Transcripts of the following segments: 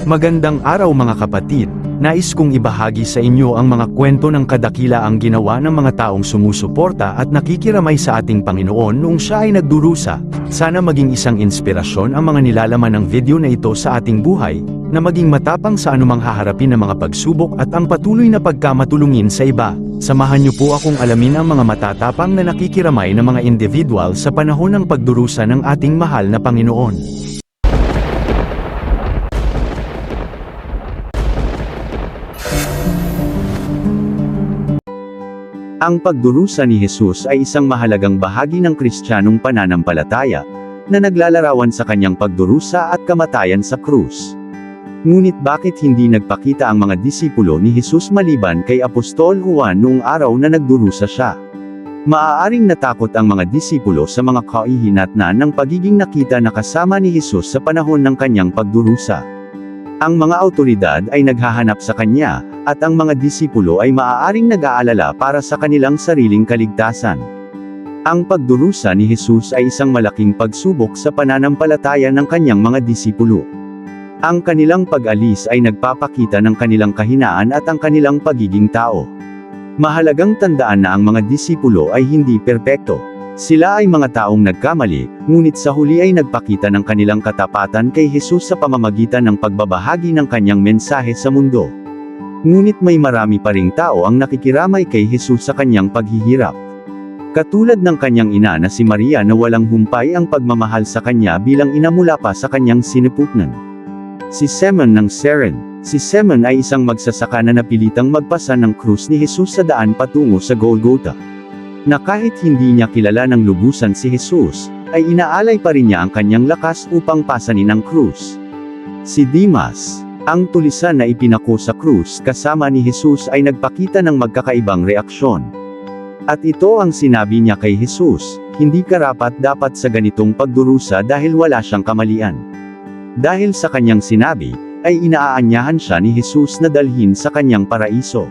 Magandang araw mga kapatid, nais kong ibahagi sa inyo ang mga kwento ng kadakilaang ginawa ng mga taong sumusuporta at nakikiramay sa ating Panginoon noong siya ay nagdurusa. Sana maging isang inspirasyon ang mga nilalaman ng video na ito sa ating buhay, na maging matapang sa anumang haharapin ng mga pagsubok at ang patuloy na pagkamatulungin sa iba. Samahan niyo po akong alamin ang mga matatapang na nakikiramay ng mga individual sa panahon ng pagdurusa ng ating mahal na Panginoon. Ang pagdurusa ni Jesus ay isang mahalagang bahagi ng Kristiyanong pananampalataya, na naglalarawan sa kanyang pagdurusa at kamatayan sa krus. Ngunit bakit hindi nagpakita ang mga disipulo ni Jesus maliban kay Apostol Juan noong araw na nagdurusa siya? Maaaring natakot ang mga disipulo sa mga kahihinatnan ng pagiging nakita na kasama ni Jesus sa panahon ng kanyang pagdurusa. Ang mga awtoridad ay naghahanap sa kanya, at ang mga disipulo ay maaaring nag-aalala para sa kanilang sariling kaligtasan. Ang pagdurusa ni Jesus ay isang malaking pagsubok sa pananampalataya ng kanyang mga disipulo. Ang kanilang pag-alis ay nagpapakita ng kanilang kahinaan at ang kanilang pagiging tao. Mahalagang tandaan na ang mga disipulo ay hindi perpekto. Sila ay mga taong nagkamali, ngunit sa huli ay nagpakita ng kanilang katapatan kay Jesus sa pamamagitan ng pagbabahagi ng kanyang mensahe sa mundo. Ngunit may marami pa ring tao ang nakikiramay kay Jesus sa kanyang paghihirap. Katulad ng kanyang ina na si Maria na walang humpay ang pagmamahal sa kanya bilang ina mula pa sa kanyang sinupuknan. Si Simon ng Cyrene. Si Simon ay isang magsasaka na napilitang magpasa ng krus ni Jesus sa daan patungo sa Golgotha. Na kahit hindi niya kilala ng lubusan si Jesus, ay inaalay pa rin niya ang kanyang lakas upang pasanin ang krus. Si Dimas, ang tulisan na ipinako sa krus kasama ni Jesus ay nagpakita ng magkakaibang reaksyon. At ito ang sinabi niya kay Jesus, hindi karapat-dapat sa ganitong pagdurusa dahil wala siyang kamalian. Dahil sa kanyang sinabi, ay inaaanyahan siya ni Jesus na dalhin sa kanyang paraiso.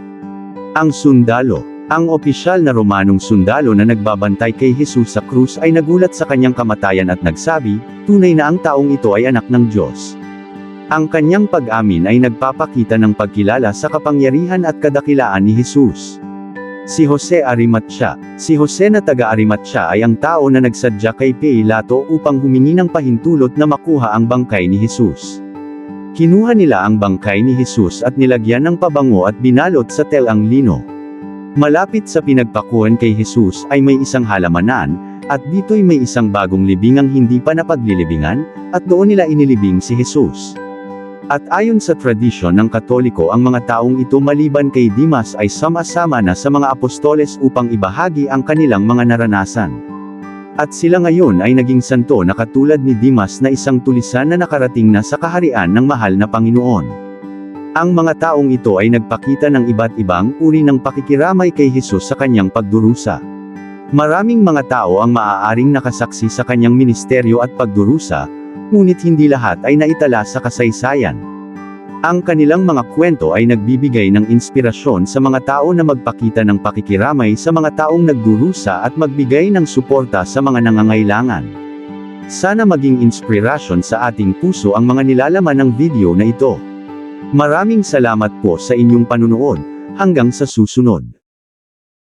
Ang sundalo. Ang opisyal na Romanong sundalo na nagbabantay kay Jesus sa krus ay nagulat sa kanyang kamatayan at nagsabi, tunay na ang taong ito ay anak ng Diyos. Ang kanyang pag-amin ay nagpapakita ng pagkilala sa kapangyarihan at kadakilaan ni Jesus. Si Jose Arimatea. Si Jose na taga-Arimatea ay ang tao na nagsadya kay Pilato upang humingi ng pahintulot na makuha ang bangkay ni Jesus. Kinuha nila ang bangkay ni Jesus at nilagyan ng pabango at binalot sa telang lino. Malapit sa pinagpakuan kay Jesus ay may isang halamanan, at dito'y may isang bagong libingang hindi pa napaglilibingan, at doon nila inilibing si Jesus. At ayon sa tradisyon ng Katoliko ang mga taong ito maliban kay Dimas ay sama-sama na sa mga apostoles upang ibahagi ang kanilang mga naranasan. At sila ngayon ay naging santo na katulad ni Dimas na isang tulisan na nakarating na sa kaharian ng mahal na Panginoon. Ang mga taong ito ay nagpakita ng iba't ibang uri ng pakikiramay kay Jesus sa kanyang pagdurusa. Maraming mga tao ang maaaring nakasaksi sa kanyang ministeryo at pagdurusa, ngunit hindi lahat ay naitala sa kasaysayan. Ang kanilang mga kwento ay nagbibigay ng inspirasyon sa mga tao na magpakita ng pakikiramay sa mga taong nagdurusa at magbigay ng suporta sa mga nangangailangan. Sana maging inspirasyon sa ating puso ang mga nilalaman ng video na ito. Maraming salamat po sa inyong panunood. Hanggang sa susunod.